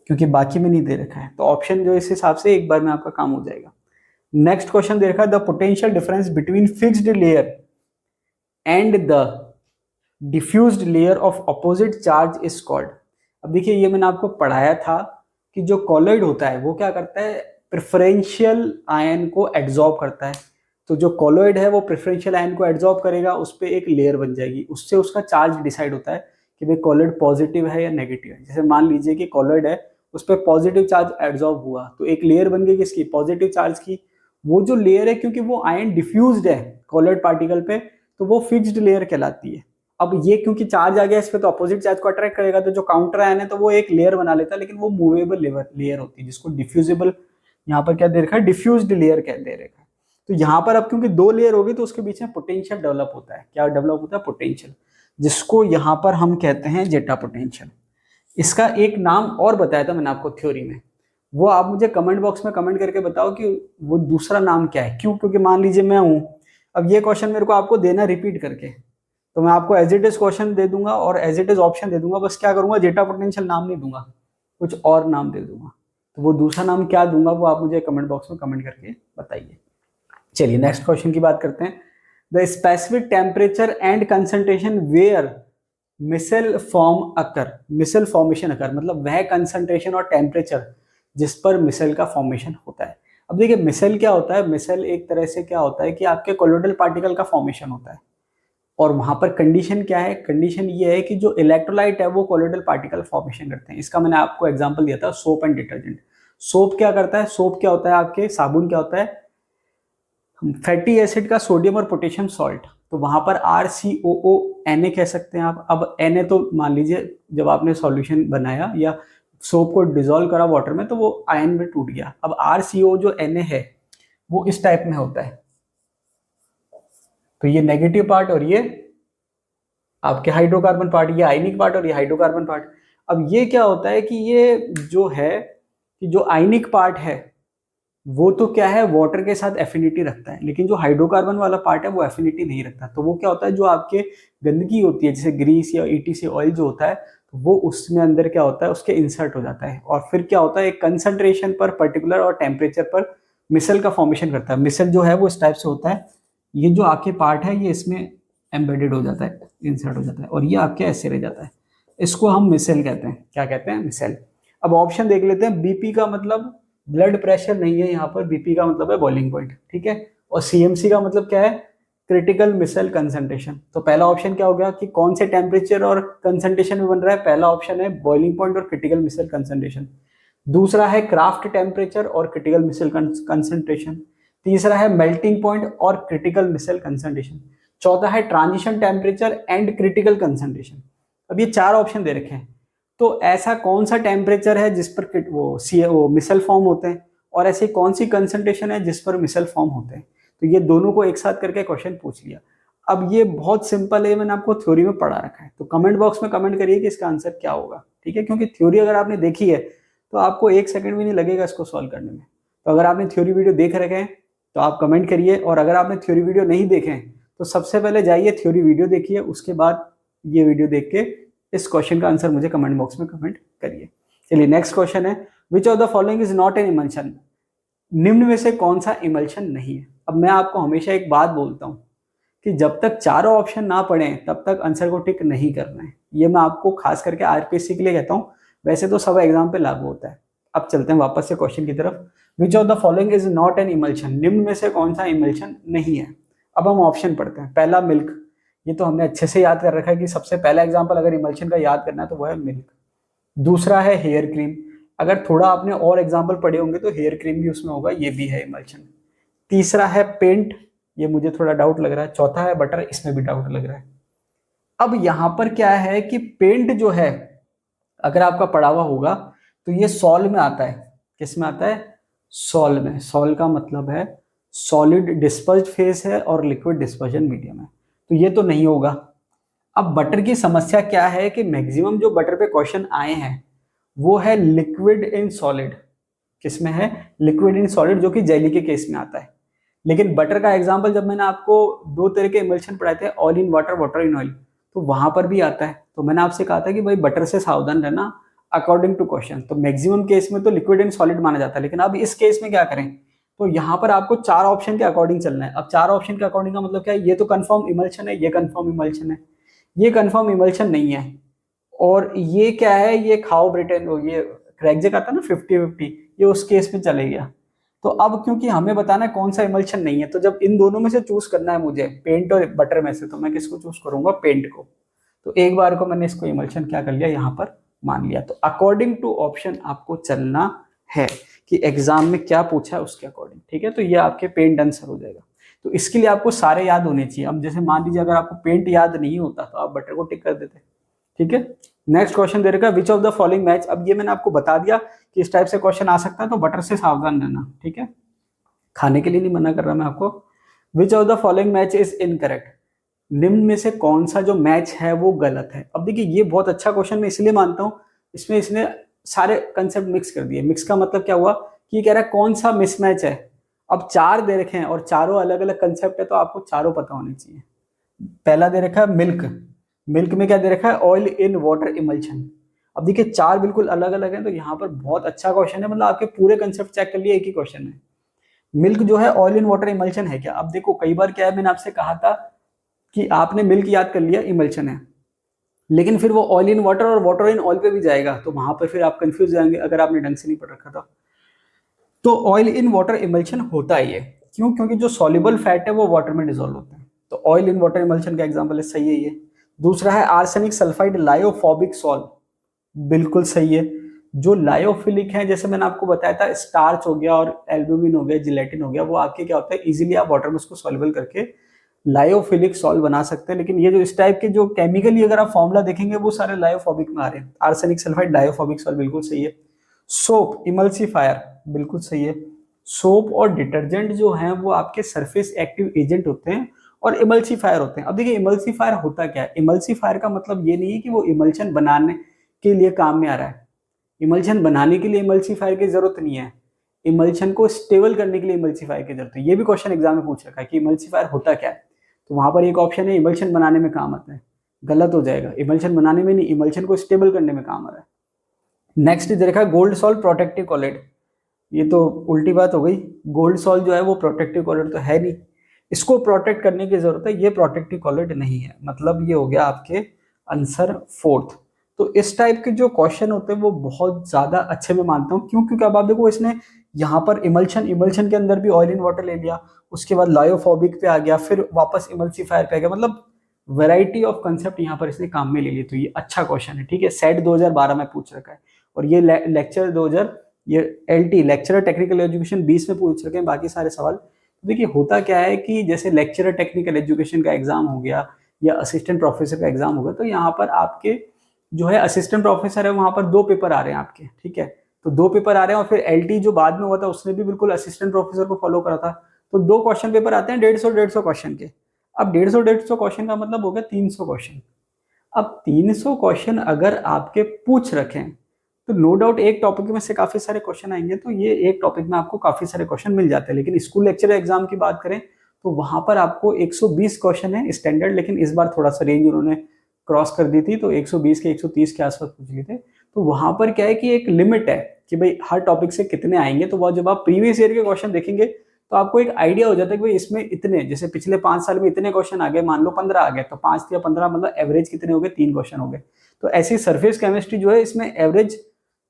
क्योंकि बाकी में नहीं दे रखा है। तो ऑप्शन जो इस हिसाब से एक बार में आपका काम हो जाएगा। नेक्स्ट क्वेश्चन दे रखा है, the potential difference between fixed layer and the diffused layer of opposite charge is called. अब देखिए ये मैंने आपको पढ़ाया था कि जो कॉलॉइड होता है वो क्या करता है, प्रेफरेंशियल आयन को एड्सॉर्ब करता है। तो जो कॉलॉइड है वो प्रेफरेंशियल आयन को एड्सॉर्ब करेगा, उस पर एक लेयर बन जाएगी, उससे उसका चार्ज डिसाइड होता है कि भाई कॉलॉइड पॉजिटिव है या नेगेटिव है। जैसे मान लीजिए कि कॉलॉइड है, उस पर पॉजिटिव चार्ज एड्सॉर्ब हुआ तो एक लेयर बन गई किसकी, पॉजिटिव चार्ज की। वो जो लेयर है क्योंकि वो आयन डिफ्यूज्ड है कॉलॉइड पार्टिकल पे, तो वो फिक्स्ड लेयर कहलाती है। अब ये क्योंकि चार्ज आ गया इस पे तो अपोजिट चार्ज को अट्रैक्ट करेगा, तो जो काउंटर आयन है तो वो एक लेयर बना लेता है, लेकिन वो मूवेबल लेयर होती है, जिसको डिफ्यूजिबल यहाँ पर क्या दे रखा है, डिफ्यूज्ड लेयर कह दे रखा है। तो यहाँ पर अब क्योंकि 2 लेयर होगी तो उसके बीच में पोटेंशियल डेवलप होता है, क्या डेवलप होता है, पोटेंशियल, जिसको यहाँ पर हम कहते हैं जेटा पोटेंशियल। इसका एक नाम और बताया था मैंने आपको थ्योरी में, वो आप मुझे कमेंट बॉक्स में कमेंट करके बताओ कि वो दूसरा नाम क्या है। क्यों, क्योंकि मान लीजिए मैं हूं, अब ये क्वेश्चन मेरे को आपको देना रिपीट करके, तो मैं आपको एज इट इज क्वेश्चन दे दूंगा और एज इट इज ऑप्शन दे दूंगा, बस क्या करूंगा, जेटा पोटेंशियल नाम नहीं दूंगा, कुछ और नाम दे दूंगा। तो वो दूसरा नाम क्या दूंगा वो आप मुझे कमेंट बॉक्स में कमेंट करके बताइए। चलिए नेक्स्ट क्वेश्चन की बात करते हैं, the specific temperature and concentration where micelle form occur, micelle formation occur, मतलब वह कंसंट्रेशन और टेम्परेचर जिस पर मिसेल का फॉर्मेशन होता है। अब देखिए मिसेल क्या होता है, मिसेल एक तरह से क्या होता है कि आपके कोलोइडल पार्टिकल का फॉर्मेशन होता है, और वहां पर कंडीशन क्या है, कंडीशन ये है कि जो इलेक्ट्रोलाइट है वो कोलोइडल पार्टिकल फॉर्मेशन करते हैं। इसका मैंने आपको एग्जांपल दिया था, सोप एंड डिटर्जेंट। सोप क्या करता है, सोप क्या होता है, आपके साबुन क्या होता है, फैटी एसिड का सोडियम और पोटेशियम सॉल्ट, तो वहां पर RCOO Na कह सकते हैं आप। अब Na तो मान लीजिए जब आपने सॉल्यूशन बनाया या सोप को डिसॉल्व करा वाटर में तो वो आयन में टूट गया। अब RCO जो Na है वो इस टाइप में होता है, तो ये नेगेटिव पार्ट और ये आपके हाइड्रोकार्बन पार्ट, ये आयनिक पार्ट और ये हाइड्रोकार्बन पार्ट। अब ये क्या होता है कि ये जो है कि जो आयनिक पार्ट है वो तो क्या है, वाटर के साथ एफिनिटी रखता है, लेकिन जो हाइड्रोकार्बन वाला पार्ट है वो एफिनिटी नहीं रखता। तो वो क्या होता है, जो आपके गंदगी होती है जैसे ग्रीस या ETC ऑयल जो होता है, तो वो उसमें अंदर क्या होता है, उसके इंसर्ट हो जाता है, और फिर क्या होता है, एक कंसंट्रेशन पर पर्टिकुलर और टेम्परेचर पर मिसल का फॉर्मेशन करता है। मिसल जो है वो इस टाइप से होता है, ये जो आपके पार्ट है ये इसमें एम्बेडेड हो जाता है, इंसर्ट हो जाता है, और ये आपके ऐसे रह जाता है। इसको हम मिसल कहते हैं, क्या कहते हैं, मिसल। अब ऑप्शन देख लेते हैं, BP का मतलब ब्लड प्रेशर नहीं है यहाँ पर, BP का मतलब है बॉइलिंग पॉइंट, ठीक है, और CMC का मतलब क्या है, क्रिटिकल मिसल कंसंट्रेशन। तो पहला ऑप्शन क्या हो गया कि कौन से टेम्परेचर और कंसंट्रेशन में बन रहा है, पहला ऑप्शन है बॉइलिंग पॉइंट और क्रिटिकल मिसल कंसंट्रेशन। दूसरा है क्राफ्ट टेम्परेचर और क्रिटिकल मिसल कंसंट्रेशन। तीसरा है मेल्टिंग पॉइंट और क्रिटिकल मिसल कंसंट्रेशन। चौथा है transition temperature and critical concentration. अब ये 4 ऑप्शन दे रखे हैं, तो ऐसा कौन सा टेम्परेचर है जिस पर वो मिसल फॉर्म होते हैं, और ऐसी कौन सी कंसंट्रेशन है जिस पर मिसल फॉर्म होते हैं। तो ये दोनों को एक साथ करके क्वेश्चन पूछ लिया। अब ये बहुत सिंपल है, मैंने आपको थ्योरी में पढ़ा रखा है, तो कमेंट बॉक्स में कमेंट करिए कि इसका आंसर क्या होगा, ठीक है, क्योंकि थ्योरी अगर आपने देखी है तो आपको 1 सेकंड भी नहीं लगेगा इसको सॉल्व करने में। तो अगर आपने थ्योरी वीडियो देख रखे हैं तो आप कमेंट करिए, और अगर आपने थ्योरी वीडियो नहीं देखे हैं तो सबसे पहले जाइए थ्योरी वीडियो देखिए, उसके बाद ये वीडियो देख के इस क्वेश्चन का आंसर मुझे कमेंट बॉक्स में कमेंट करिए। चलिए नेक्स्ट क्वेश्चन है, विच of the following is not an emulsion. निम्न में से कौन सा इमल्शन नहीं है। अब मैं आपको हमेशा एक बात बोलता हूँ कि जब तक चारों ऑप्शन ना पढ़ें तब तक आंसर को टिक नहीं करना है। ये मैं आपको खास करके आरपीएससी के लिए कहता हूँ, वैसे तो सब एग्जाम पे लागू होता है। अब चलते हैं वापस से क्वेश्चन की तरफ। विच of the following is not an emulsion, निम्न में से कौन सा इमल्शन नहीं है। अब हम ऑप्शन पढ़ते हैं। पहला मिल्क, ये तो हमने अच्छे से याद कर रखा है कि सबसे पहला एग्जाम्पल अगर इमल्शन का याद करना है तो वह है मिल्क। दूसरा है हेयर क्रीम, अगर थोड़ा आपने और एग्जाम्पल पढ़े होंगे तो हेयर क्रीम भी उसमें होगा, ये भी है इमल्शन। तीसरा है पेंट, ये मुझे थोड़ा डाउट लग रहा है। चौथा है बटर, इसमें भी डाउट लग रहा है। अब यहां पर क्या है कि पेंट जो है अगर आपका पढ़ा हुआ होगा तो ये सॉल में आता है। किस में आता है? सॉल में। सॉल का मतलब है सॉलिड डिस्पर्स्ड फेस है और लिक्विड डिस्पर्जन मीडियम है, तो ये तो नहीं होगा। अब बटर की समस्या क्या है कि मैक्सिमम जो बटर पे क्वेश्चन आए हैं वो है लिक्विड इन सॉलिड। किसमें है? लिक्विड इन सॉलिड, जो कि जेली के केस में आता है। लेकिन बटर का एग्जांपल जब मैंने आपको दो तरह के इमल्शन पढ़ाए थे, oil in water, water in oil, तो वहां पर भी आता है। तो मैंने आपसे कहा था कि भाई बटर से सावधान रहना अकॉर्डिंग टू क्वेश्चन। तो मैक्सिमम केस में तो लिक्विड एंड सॉलिड माना जाता है, लेकिन अब इस केस में क्या करें? तो यहाँ पर आपको चार ऑप्शन के अकॉर्डिंग चलना है। अब चार ऑप्शन के अकॉर्डिंग का मतलब क्या है? ये तो कंफर्म इमल्शन है, ये कंफर्म इमल्शन है, ये कंफर्म इमल्शन नहीं है, और ये क्या है? ये खाओ ब्रिटेन, ये क्रैकजेक आता है ना 50-50, ये उस केस में चले गया। तो अब क्योंकि हमें बताना है कौन सा इमल्शन नहीं है, तो जब इन दोनों में से चूज करना है मुझे, पेंट और बटर में से, तो मैं किसको चूज करूंगा? पेंट को। तो एक बार को मैंने इसको इमल्शन क्या कर लिया, यहाँ पर मान लिया। तो अकॉर्डिंग टू ऑप्शन आपको चलना है कि एग्जाम में क्या पूछा है उसके अकॉर्डिंग, ठीक है। तो ये आपके पेंट आंसर हो जाएगा। तो इसके लिए आपको सारे याद होने चाहिए। अब जैसे मान लीजिए अगर आपको पेंट याद नहीं होता तो आप बटर को टिक कर देते, ठीक है। नेक्स्ट क्वेश्चन दे रखा है विच ऑफ द फॉलोइंग मैच। अब ये मैंने आपको बता दिया कि इस टाइप से क्वेश्चन आ सकता है, तो बटर से सावधान रहना, ठीक है। खाने के लिए नहीं मना कर रहा मैं आपको। विच of the following match is incorrect, निम्न में से कौन सा जो मैच है वो गलत है। अब देखिए ये बहुत अच्छा क्वेश्चन मैं इसलिए मानता हूं, इसमें इसने सारे कंसेप्ट मिक्स कर दिए। मिक्स का मतलब क्या हुआ कि कह रहा है कौन सा मिसमैच है। अब चार दे रखे हैं और चारों अलग अलग कंसेप्ट है, तो आपको चारों पता होने चाहिए। पहला दे रखा है मिल्क, मिल्क में क्या दे रखा है? Oil in water emulsion. अब देखिए चार बिल्कुल अलग अलग हैं, तो यहाँ पर बहुत अच्छा क्वेश्चन है, मतलब आपके पूरे कंसेप्ट चेक कर लिए एक ही क्वेश्चन है। मिल्क जो है ऑयल इन वाटर इमल्शन है क्या? अब देखो कई बार क्या है, मैंने आपसे कहा था कि आपने मिल्क याद कर लिया इमल्शन है, लेकिन फिर वो ऑयल इन वाटर और वाटर इन ऑयल पे भी जाएगा, तो वहां पर फिर आप कंफ्यूज जाएंगे अगर आपने ढंग से नहीं पढ़ रखा था। तो ऑयल इन वाटर इमल्शन होता ही है, क्यों? क्योंकि जो सॉल्युबल फैट है वो वाटर में डिसॉल्व होते हैं। तो ऑयल इन वाटर इमल्शन का एग्जांपल है, सही है ये। दूसरा है आर्सेनिक सल्फाइड लायोफोबिक सॉल्व, बिल्कुल सही है। जो लायोफिलिक है, जैसे मैंने आपको बताया था, स्टार्च हो गया और एल्ब्यूमिन हो गया, जिलेटिन हो गया, वो आपके क्या होता है, इजीली आप वाटर में उसको सॉल्युबल करके लायोफिलिक सॉल्व बना सकते हैं। लेकिन ये जो इस टाइप के जो केमिकली अगर आप फॉर्मूला देखेंगे वो सारे लायोफोबिक में आ रहे हैं। आर्सेनिक सल्फाइड लायोफोबिक सॉल्व, बिल्कुल सही है। सोप इमल्सिफायर, बिल्कुल सही है। सोप और डिटर्जेंट जो हैं वो आपके सरफेस एक्टिव एजेंट होते हैं और इमल्सिफायर होते हैं। अब देखिए इमल्सिफायर होता क्या है? इमल्सिफायर का मतलब ये नहीं है कि वो इमल्शन बनाने के लिए काम में आ रहा है। इमल्शन बनाने के लिए इमल्सिफायर की जरूरत नहीं है, इमल्शन को स्टेबल करने के लिए इमल्सिफायर की जरूरत है। ये भी क्वेश्चन एग्जाम में पूछ रखा है कि इमल्सिफायर होता क्या है, तो वहां पर एक ऑप्शन है इमल्शन बनाने में काम आता है, गलत हो जाएगा। इमल्शन बनाने में नहीं, इमल्शन को स्टेबल करने में काम आ रहा है। नेक्स्ट देखा गोल्ड सॉल्ट प्रोटेक्टिव कोलेट, ये तो उल्टी बात हो गई। गोल्ड सॉल्ट जो है वो प्रोटेक्टिव कोलेट तो है नहीं, इसको प्रोटेक्ट करने की जरूरत है, ये प्रोटेक्टिव कोलेट नहीं है। मतलब ये हो गया आपके आंसर फोर्थ। तो इस टाइप के जो क्वेश्चन होते हैं वो बहुत ज्यादा अच्छे मैं मानता हूँ, क्यों? क्योंकि अब आप देखो इसने यहाँ पर इमल्शन के अंदर भी ऑयल इन वाटर ले लिया, उसके बाद लायोफोबिक पे आ गया, फिर वापस इमल्सिफायर पे आ गया, मतलब वैरायटी ऑफ कंसेप्ट यहाँ पर इसने काम में ले लिए। तो ये अच्छा क्वेश्चन है, ठीक है। सेट 2012 में पूछ रखा है, और ये लेक्चर 2000 ये LT लेक्चरर टेक्निकल एजुकेशन 20 में पूछ रखे हैं बाकी सारे सवाल। तो देखिए होता क्या है कि जैसे लेक्चरर टेक्निकल एजुकेशन का एग्जाम हो गया या असिस्टेंट प्रोफेसर का एग्जाम हो गया, तो यहाँ पर आपके जो है असिस्टेंट प्रोफेसर है वहां पर दो पेपर आ रहे हैं आपके, ठीक है। तो दो पेपर आ रहे हैं, और फिर LT जो बाद में हुआ था उसने भी बिल्कुल असिस्टेंट प्रोफेसर को फॉलो करा था। तो दो क्वेश्चन पेपर आते हैं 150 क्वेश्चन के। अब 150 क्वेश्चन का मतलब हो गया 300 क्वेश्चन। अब 300 क्वेश्चन अगर आपके पूछ रखें तो नो डाउट एक टॉपिक में से काफी सारे क्वेश्चन आएंगे, तो ये एक टॉपिक में आपको काफी सारे क्वेश्चन मिल जाते हैं। लेकिन स्कूल लेक्चर एग्जाम की बात करें तो वहां पर आपको 120 क्वेश्चन है स्टैंडर्ड, लेकिन इस बार थोड़ा सा रेंज उन्होंने क्रॉस कर दी थी, तो 120 के 130 के आसपास पूछ लिए थे। तो वहां पर क्या है कि एक लिमिट है कि भाई हर टॉपिक से कितने आएंगे, तो वो जब आप प्रीवियस ईयर के क्वेश्चन देखेंगे तो आपको एक आइडिया हो जाता है कि भाई इसमें इतने, जैसे पिछले 5 साल में इतने क्वेश्चन आ गए, मान लो 15 आ गए, तो 5 या 15 मतलब एवरेज कितने हो गए, 3 क्वेश्चन हो गए। तो ऐसी सरफेस केमिस्ट्री जो है इसमें एवरेज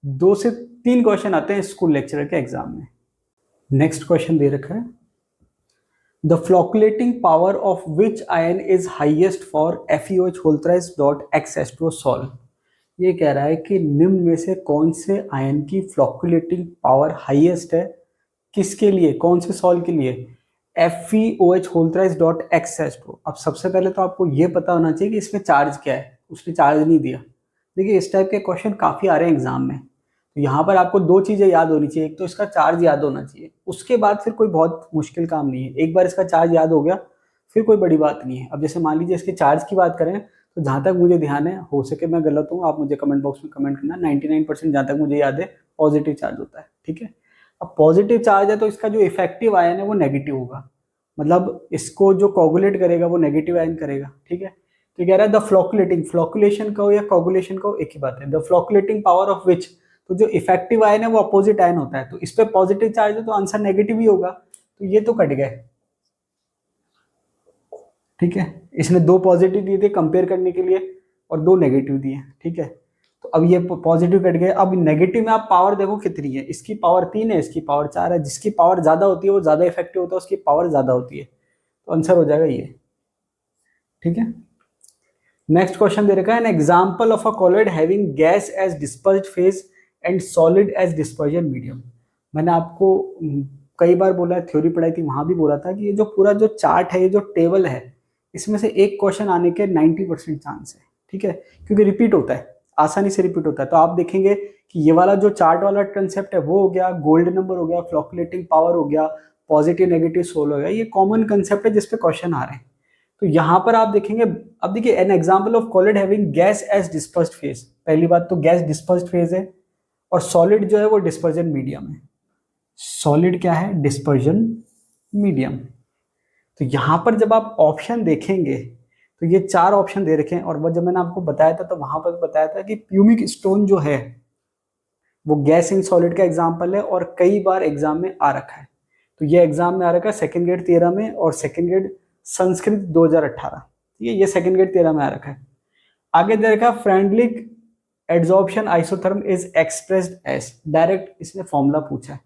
2 से 3 क्वेश्चन आते हैं स्कूल लेक्चरर के एग्जाम में। नेक्स्ट क्वेश्चन दे रखा है, the flocculating power of which ion is highest for FeOH whole thrice dot X solve. ये कह रहा है कि निम्न में से कौन से आयन की फ्लोकुलेटिंग पावर हाईएस्ट है, किसके लिए, कौन से सॉल्व के लिए, FeOH whole thrice dot X। अब सबसे पहले तो आपको ये पता होना चाहिए कि इसमें चार्ज क्या है, उसने चार्ज नहीं दिया। देखिए इस टाइप के क्वेश्चन काफ़ी आ रहे हैं एग्जाम में, तो यहाँ पर आपको 2 चीज़ें याद होनी चाहिए, एक तो इसका चार्ज याद होना चाहिए, उसके बाद फिर कोई बहुत मुश्किल काम नहीं है। एक बार इसका चार्ज याद हो गया फिर कोई बड़ी बात नहीं है। अब जैसे मान लीजिए इसके चार्ज की बात करें, तो जहाँ तक मुझे ध्यान है, हो सके मैं गलत हूँ, आप मुझे कमेंट बॉक्स में कमेंट करना, 99% जहाँ तक मुझे याद है पॉजिटिव चार्ज होता है, ठीक है। अब पॉजिटिव चार्ज है तो इसका जो इफेक्टिव आयन है वो नेगेटिव होगा, मतलब इसको जो कोगुलेट करेगा वो नेगेटिव आयन करेगा, ठीक है। तो कह रहा है द फ्लोकुलेटिंग, फ्लोकुलेशन का हो या कोगुलेशन का हो एक ही बात है, द फ्लोकुलेटिंग पावर ऑफ विच, तो जो इफेक्टिव आयन है वो अपोजिट आयन होता है, तो इस पे पॉजिटिव चार्ज है तो आंसर नेगेटिव ही होगा, तो ये तो कट गए, ठीक है। इसने 2 पॉजिटिव दिए थे कंपेयर करने के लिए और 2 नेगेटिव दिए, ठीक है। तो अब ये पॉजिटिव कट गए। अब नेगेटिव में आप पावर देखो कितनी है, इसकी पावर 3 है, इसकी पावर 4 है, जिसकी पावर ज्यादा होती है वो ज्यादा इफेक्टिव होता है, उसकी पावर ज्यादा होती है, तो आंसर हो जाएगा ये, ठीक है। नेक्स्ट क्वेश्चन दे रखा है, an example of a colloid having gas as dispersed phase and solid as dispersion medium. मैंने आपको कई बार बोला है, थ्योरी पढ़ाई थी, वहां भी बोला था कि ये जो पूरा जो चार्ट है, ये जो टेबल है, इसमें से एक क्वेश्चन आने के 90% चांस है, ठीक है, क्योंकि रिपीट होता है, आसानी से रिपीट होता है। तो आप देखेंगे कि ये वाला जो चार्ट वाला कंसेप्ट है वो हो गया, गोल्ड नंबर हो गया, फ्लोकुलेटिंग पावर हो गया, पॉजिटिव नेगेटिव सोल हो गया, ये कॉमन कंसेप्ट है जिसपे क्वेश्चन आ रहे हैं। तो यहाँ पर आप देखेंगे, अब देखिए an example of colloid having gas as dispersed phase, पहली बात तो गैस डिस्पर्स्ड फेज है, और सॉलिड जो है वो डिस्पर्जन मीडियम है। सॉलिड क्या है, डिस्पर्जन मीडियम। तो यहाँ पर जब आप ऑप्शन देखेंगे तो ये 4 ऑप्शन दे रखे हैं, और वो जब मैंने आपको बताया था तो वहां पर बताया था कि प्यूमिक स्टोन जो है वो गैस इन सॉलिड का एग्जाम्पल है और कई बार एग्जाम में आ रखा है। तो ये एग्जाम में आ रखा है सेकेंड ग्रेड 13 में और सेकेंड ग्रेड संस्कृत 2018, ठीक है, ये सेकेंड ग्रेड 13 में आ रखा है। आगे दे रखा Freundlich adsorption isotherm is expressed as, direct इसने फॉर्मूला पूछा है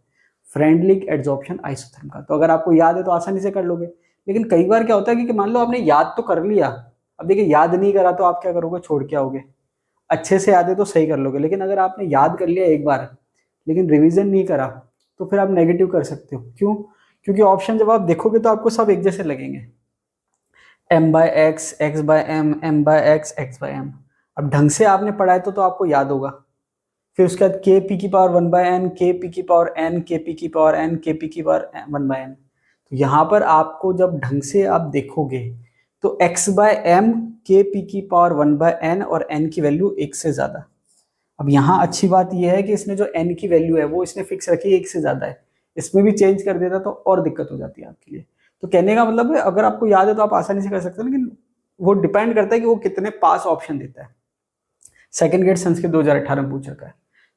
फ्रेंडलिक एड्सॉर्प्शन आइसोथर्म का, तो अगर आपको याद है तो आसानी से कर लोगे। लेकिन कई बार क्या होता है कि मान लो आपने याद तो कर लिया, अब देखिए याद नहीं करा तो आप क्या करोगे, छोड़ के आओगे, अच्छे से याद है तो सही कर लोगे, लेकिन अगर आपने याद कर लिया एक बार लेकिन रिवीजन नहीं करा तो फिर आप नेगेटिव कर सकते हो। क्यों, क्योंकि ऑप्शन जब आप देखोगे तो आपको सब एक जैसे लगेंगे, m/x, x/m, m/x, x/m। अब ढंग से आपने पढ़ा है तो आपको याद होगा। फिर उसके बाद kp की पावर 1/n, kp की पावर n, kp की पावर n, kp की पावर 1/n। तो यहाँ पर आपको जब ढंग से आप देखोगे तो x/m, kp की पावर 1/n और n की वैल्यू 1 से ज्यादा। अब यहाँ अच्छी बात यह है कि इसने जो n की वैल्यू है वो इसने फिक्स रखी है 1 से ज्यादा है, इसमें भी चेंज कर देता तो और दिक्कत हो जाती है आपके लिए। तो कहने का मतलब है अगर आपको याद है तो आप आसानी से कर सकते हो, लेकिन वो डिपेंड करता है कि वो कितने पास ऑप्शन देता है। सेकंड ग्रेड संस्कृत 2018 में पूछ रखा है।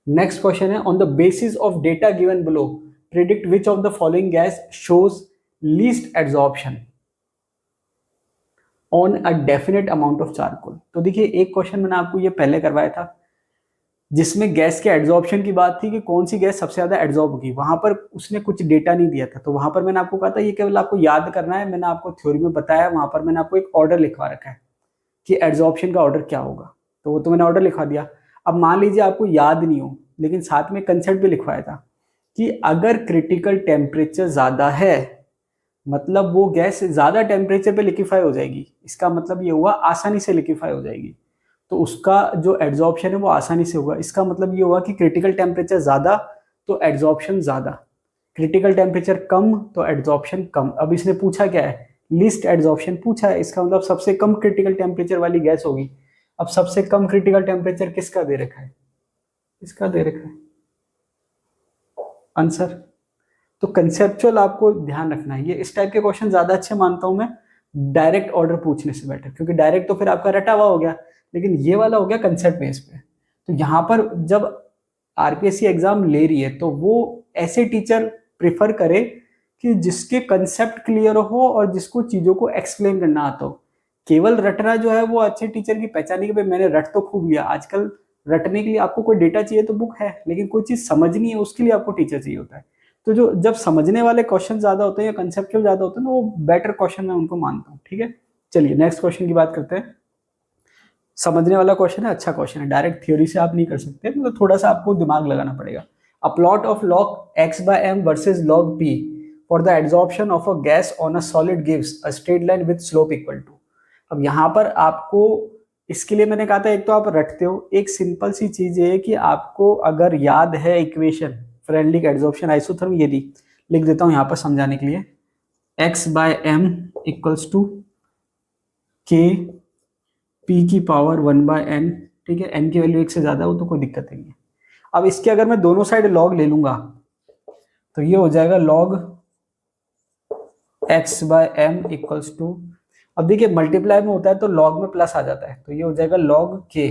नेक्स्ट क्वेश्चन है, on the basis of data given below predict which of the following gas shows least absorption on a definite amount of charcoal. तो देखिए एक क्वेश्चन मैंने आपको ये पहले करवाया था जिसमें गैस के एड्जॉर्प्शन की बात थी कि कौन सी गैस सबसे ज्यादा एड्जॉर्ब होगी, वहां पर उसने कुछ डेटा नहीं दिया था, तो वहां पर मैंने आपको कहा था ये केवल आपको याद करना है, मैंने आपको थ्योरी में बताया, वहां पर मैंने आपको एक ऑर्डर लिखवा रखा है कि एड्जॉर्प्शन का ऑर्डर क्या होगा, तो वो तो मैंने ऑर्डर लिखवा दिया। अब मान लीजिए आपको याद नहीं हो लेकिन साथ में कंसेप्ट भी लिखवाया था कि अगर क्रिटिकल टेम्परेचर ज्यादा है मतलब वो गैस ज्यादा टेम्परेचर पे लिक्विफाई हो जाएगी, इसका मतलब ये हुआ आसानी से लिक्विफाई हो जाएगी, तो उसका जो एड्जॉर्प्शन है वो आसानी से होगा। इसका मतलब ये हुआ कि क्रिटिकल टेम्परेचर ज्यादा तो एड्जॉर्प्शन ज्यादा, क्रिटिकल टेम्परेचर कम तो एड्जॉर्प्शन कम। अब इसने पूछा क्या है, लीस्ट एड्जॉर्प्शन पूछा है, इसका मतलब सबसे कम क्रिटिकल टेम्परेचर वाली गैस होगी। अब सबसे कम क्रिटिकल टेम्परेचर किसका दे रखा है, इसका दे रखा है आंसर। तो कंसेप्चुअल आपको ध्यान रखना है, ये इस टाइप के क्वेश्चन ज्यादा अच्छे मानता हूं मैं डायरेक्ट ऑर्डर पूछने से बेटर, क्योंकि डायरेक्ट तो फिर आपका रटा हुआ हो गया, लेकिन ये वाला हो गया कंसेप्ट बेस पे। तो यहाँ पर जब आरपीएससी एग्जाम ले रही है तो वो ऐसे टीचर प्रेफर करे कि जिसके कंसेप्ट क्लियर हो और जिसको चीजों को एक्सप्लेन करना आता हो। केवल रटना जो है वो अच्छे टीचर की पहचान नहीं कि भाई मैंने रट तो खूब लिया। आजकल रटने के लिए आपको कोई डेटा चाहिए तो बुक है, लेकिन कोई चीज समझनी है उसके लिए आपको टीचर चाहिए होता है। तो जो जब समझने वाले क्वेश्चन ज्यादा होते हैं या कंसेप्चुअल ज्यादा होते हैं, तो वो बेटर क्वेश्चन मैं उनको मानता हूँ। ठीक है, चलिए नेक्स्ट क्वेश्चन की बात करते हैं। समझने वाला क्वेश्चन है, अच्छा क्वेश्चन है, डायरेक्ट थ्योरी से आप नहीं कर सकते, मतलब थोड़ा सा आपको दिमाग लगाना पड़ेगा। A plot of log x by m versus log p for the adsorption of a gas on a solid gives a straight line with slope equal to। अब यहाँ पर आपको, इसके लिए मैंने कहा था एक तो आप रटते हो, एक सिंपल सी चीज है कि आपको अगर याद है इक्वेशन फ्रेंडली एडजॉर्प्शन आइसोथर्म, ये लिख देता हूँ यहाँ पर समझाने के लिए। x by m equals to k p की पावर 1/n। ठीक है, n की वैल्यू 1 से ज्यादा हो तो कोई दिक्कत नहीं है। अब इसके अगर मैं दोनों साइड लॉग ले लूंगा तो ये हो जाएगा log x by m equals to, अब देखिए मल्टीप्लाई में होता है तो लॉग में प्लस आ जाता है, तो ये हो जाएगा लॉग k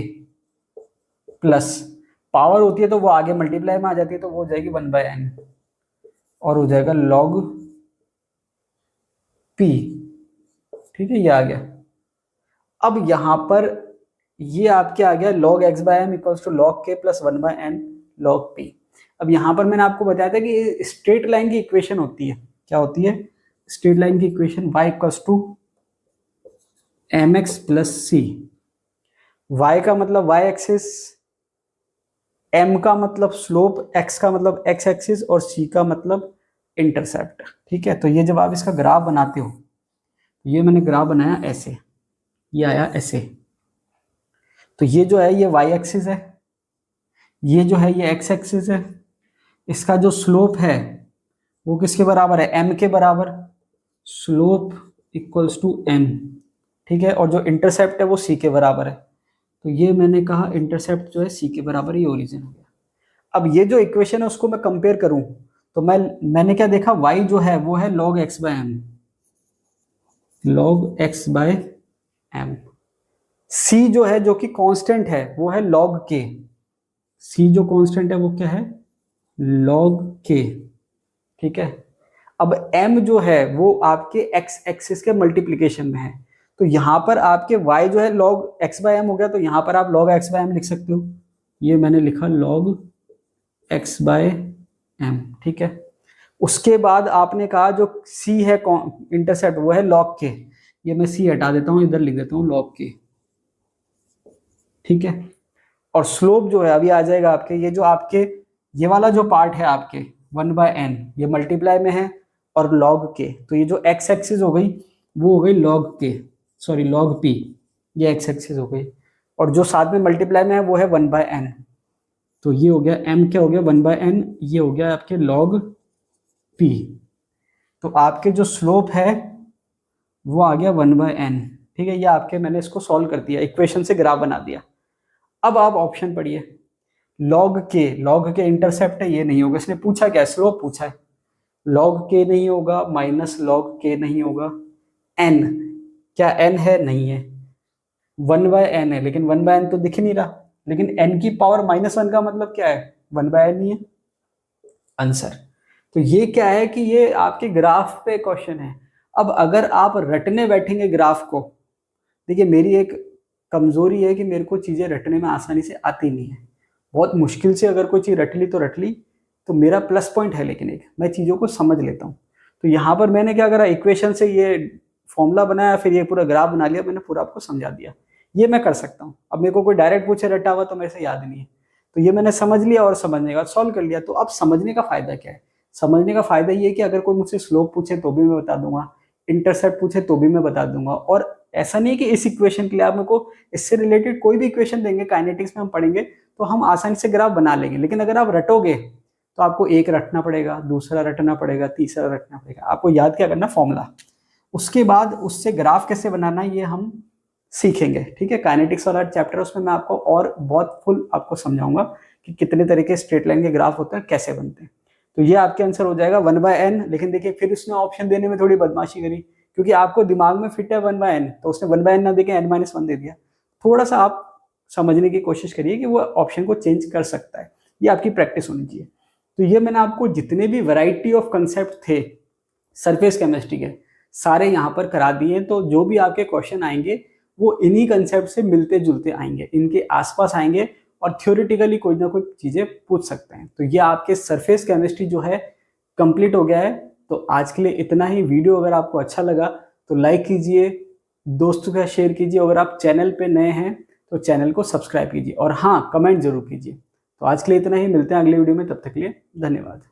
प्लस पावर होती है तो वो आगे मल्टीप्लाई में आ जाती है तो वो हो जाएगी 1/n और हो जाएगा लॉग p। ठीक है, ये आ गया। अब यहां पर ये आपके आ गया log x by m equals to log k plus 1/n log p। अब यहां पर मैंने आपको बताया था कि स्ट्रेट लाइन की इक्वेशन होती है, क्या होती है स्ट्रेट लाइन की equation, y equals to mx plus c। y का मतलब y एक्सिस, m का मतलब स्लोप, x का मतलब x एक्सिस और c का मतलब इंटरसेप्ट। ठीक है, तो ये जब आप इसका ग्राफ बनाते हो, ये मैंने ग्राफ बनाया ऐसे, ये आया ऐसे, तो ये जो है ये y एक्सिस है, ये जो है ये x एक्सिस है, इसका जो स्लोप है वो किसके बराबर है, m के बराबर, स्लोप इक्वल्स टू m। ठीक है, और जो इंटरसेप्ट है वो c के बराबर है, तो ये मैंने कहा इंटरसेप्ट जो है c के बराबर, ये ओरिजिन हो गया। अब ये जो इक्वेशन है उसको मैं कंपेयर करूं तो मैंने क्या देखा, y जो है वो है log x by m, log x by m। c जो है जो कि कांस्टेंट है वो है log k, c जो कांस्टेंट है वो क्या है log k। ठीक है, अब m जो है वो आपके x एक्सिस के मल्टीप्लिकेशन में है, तो यहां पर आपके y जो है log x बाय m हो गया, तो यहां पर आप log x बाय m लिख सकते हो, ये मैंने लिखा log x बाय m। ठीक है, उसके बाद आपने कहा जो c है इंटरसेप्ट वो है log k, ये मैं c हटा देता हूं, इधर लिख देता हूं log k। ठीक है, और स्लोप जो है अभी आ जाएगा आपके, ये जो आपके ये वाला जो पार्ट है आपके 1/n, ये मल्टीप्लाई में है और log k, तो ये जो x एक्सिस हो गई वो हो गई log k, sorry log p, ये x एक्सिस हो गई, और जो साथ में मल्टीप्लाई में है वो है 1/n, तो ये हो गया m क्या हो गया 1/n, ये हो गया आपके log p। तो आपके जो स्लोप है वो आ गया 1/n। ठीक है, ये आपके, मैंने इसको सॉल्व कर दिया, इक्वेशन से ग्राफ बना दिया। अब आप ऑप्शन पढ़िए, log के इंटरसेप्ट है, ये नहीं होगा, इसने पूछा क्या, स्लोप पूछा है, log k नहीं होगा, माइनस log k नहीं होगा, n, क्या n है, नहीं है, 1/n है, लेकिन 1/n तो दिख ही नहीं रहा, लेकिन n की पावर -1 का मतलब क्या है 1/n ही है आंसर। तो ये क्या है कि ये आपके ग्राफ पे क्वेश्चन है। अब अगर आप रटने बैठेंगे ग्राफ को, देखिए मेरी एक कमजोरी है कि मेरे को चीजें रटने में आसानी से आती नहीं है, बहुत मुश्किल से अगर कोई चीज रट ली तो रट ली, तो मेरा प्लस पॉइंट है, लेकिन एक मैं चीजों को समझ लेता हूँ। तो यहाँ पर मैंने क्या करा, इक्वेशन से ये फॉर्मूला बनाया, फिर ये पूरा ग्राफ बना लिया, मैंने पूरा आपको समझा दिया, ये मैं कर सकता हूँ। अब मेरे को कोई डायरेक्ट पूछे रटा हुआ तो मेरे से याद नहीं है, तो ये मैंने समझ लिया और समझने के बाद सॉल्व कर लिया। तो अब समझने का फायदा क्या है, समझने का फायदा ये कि अगर कोई मुझसे स्लोप पूछे तो भी मैं बता दूंगा, इंटरसेप्ट पूछे तो भी मैं बता दूंगा, और ऐसा नहीं कि इस इक्वेशन के लिए आप मेरे को इससे रिलेटेड कोई भी इक्वेशन देंगे, काइनेटिक्स में हम पढ़ेंगे तो हम आसानी से ग्राफ बना लेंगे। लेकिन अगर आप रटोगे तो आपको एक रटना पड़ेगा, दूसरा रटना पड़ेगा, तीसरा रटना पड़ेगा, आपको याद क्या करना, फॉर्मूला, उसके बाद उससे ग्राफ कैसे बनाना ये हम सीखेंगे। ठीक है, काइनेटिक्स वाला चैप्टर उसमें मैं आपको और बहुत फुल आपको समझाऊंगा कि कितने तरीके स्ट्रेट लाइन के ग्राफ होते हैं, कैसे बनते हैं। तो ये आपके आंसर हो जाएगा 1/n। लेकिन देखिए फिर उसने ऑप्शन देने में थोड़ी बदमाशी करी, क्योंकि आपको दिमाग में फिट है 1/n, तो उसने 1/n ना देके n-1 दे दिया। थोड़ा सा आप समझने की कोशिश करिए कि वो ऑप्शन को चेंज कर सकता है, ये आपकी प्रैक्टिस होनी चाहिए। तो ये मैंने आपको जितने भी वैरायटी ऑफ कंसेप्ट थे सरफेस केमिस्ट्री के सारे यहाँ पर करा दिए हैं। तो जो भी आपके क्वेश्चन आएंगे वो इन्हीं कंसेप्ट से मिलते जुलते आएंगे, इनके आसपास आएंगे और थ्योरेटिकली कोई ना कोई चीजें पूछ सकते हैं। तो ये आपके सरफेस केमिस्ट्री जो है कंप्लीट हो गया है। तो आज के लिए इतना ही। वीडियो अगर आपको अच्छा लगा तो लाइक कीजिए, दोस्तों के साथ शेयर कीजिए। अगर आप चैनल पे नए हैं तो चैनल को सब्सक्राइब कीजिए और हाँ, कमेंट जरूर कीजिए। तो आज के लिए इतना ही, मिलते हैं अगले वीडियो में, तब तक के लिए धन्यवाद।